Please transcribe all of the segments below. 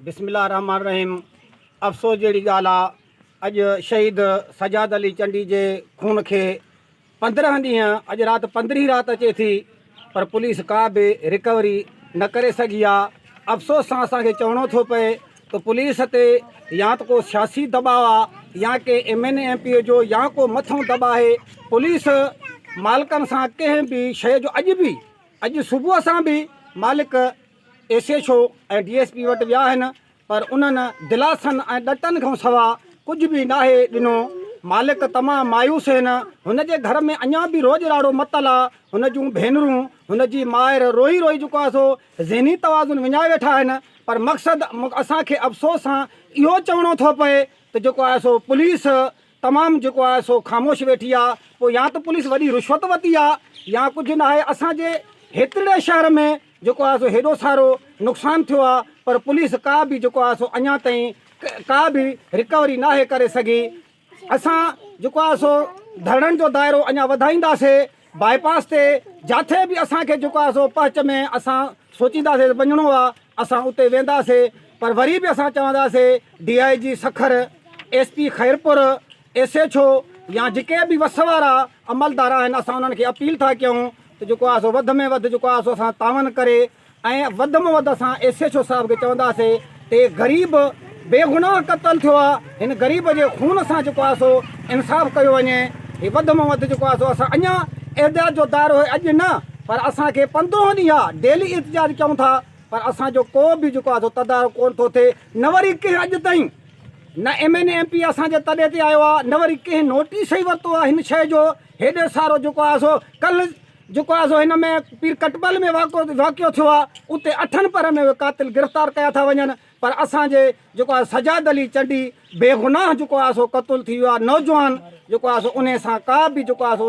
बिस्मिल्लाहिर्रहमानिर्रहीम। अफ़सोस जहिड़ी ॻाल्हि आहे, अॼु शहीद सजाद अली चंडी जे खून खे 15 ॾींहं अॼु राति 15 राति अचे थी, पर पुलिस का बि रिकवरी न करे सघी आहे। अफ़सोस सां असांखे चवणो थो पए त पुलिस ते या त को सियासी दबाव आहे या के MNA MP जो या को मथों दबाव आहे। पुलिस मालिकनि सां कंहिं बि शइ जो अॼु सुबुह सां बि मालिक SHO ऐं DSP वटि विया आहिनि, पर उन्हनि दिलासनि ऐं ॾटनि खां सवाइ कुझु बि नाहे ॾिनो। मालिक तमामु मायूस आहिनि। हुनजे घर में अञा बि रोज़ मतल आहे। हुन जूं भेनरूं, हुनजी माइर रोई रोई जेको आहे सो ज़हनी तवाज़ुन विञाए वेठा आहिनि। पर मक़सदु असांखे अफ़सोस सां इहो चवणो थो पए त जेको आहे सो पुलिस तमामु जेको आहे सो ख़ामोश वेठी आहे। पोइ या त पुलिस वॾी रिश्वत वरिती आहे या कुझु न आहे। असांजे हेतिरे शहर में जेको आहे सो हेॾो सारो नुक़सानु थियो आहे, पर पुलिस का बि जेको आहे सो अञा ताईं का बि रिकवरी नाहे करे सघी। असां जेको आहे सो धरणनि जो दाइरो अञा वधाईंदासीं। बाईपास ते जिथे बि असांखे जेको आहे सो पहुच में असां सोचींदासीं वञिणो आहे, असां उते वेंदासीं। पर वरी बि असां चवंदासीं DIG Sukkur, SP Khairpur, SHO या जेके बि वस वारा अमलदार आहिनि, असां उन्हनि खे अपील था कयूं त जेको आहे सो वधि में वधि जेको आहे सो असां तावन करे ऐं वधि में वधि असां SHO साहिब खे चवंदासीं ते ग़रीब बेगुनाह क़तल थियो आहे, हिन ग़रीब जे खून सां जेको आहे सो इंसाफ़ कयो वञे। हीअ वधि में वधि जेको आहे सो असां अञा एहतियात जो दाइरो अॼु न, पर असांखे 15 ॾींहं आहे डेली एहतियात कयूं था, पर असांजो को बि जेको आहे सो तदारक कोन थो थिए। न वरी कंहिं अॼु ताईं न MNA MP असांजे तॾहिं ते आयो आहे, न वरी कंहिं नोटिस ई वरितो आहे हिन शइ जो। हेॾो सारो जेको आहे सो कल्ह जेको आहे सो हिन में पीर कटबल में वाक़ियो थियो आहे, उते 8 पर में कातिल गिरफ़्तार कया था वञनि। पर असांजे जेको आहे सजाद अली चंडी बेगुनाह जेको आहे सो क़तल थी वियो आहे। नौजवान जेको आहे सो उन सां का बि जेको आहे सो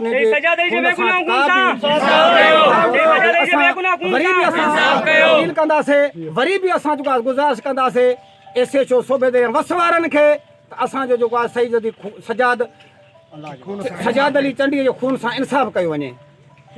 वरी बि असां अपील कंदासीं, वरी बि असां जेको आहे गुज़ारिश कंदासीं SHO सूबेदार वस वारनि खे त असांजो जेको आहे सही सजाद अली चंडीअ जे खून सां इंसाफ़ कयो वञे।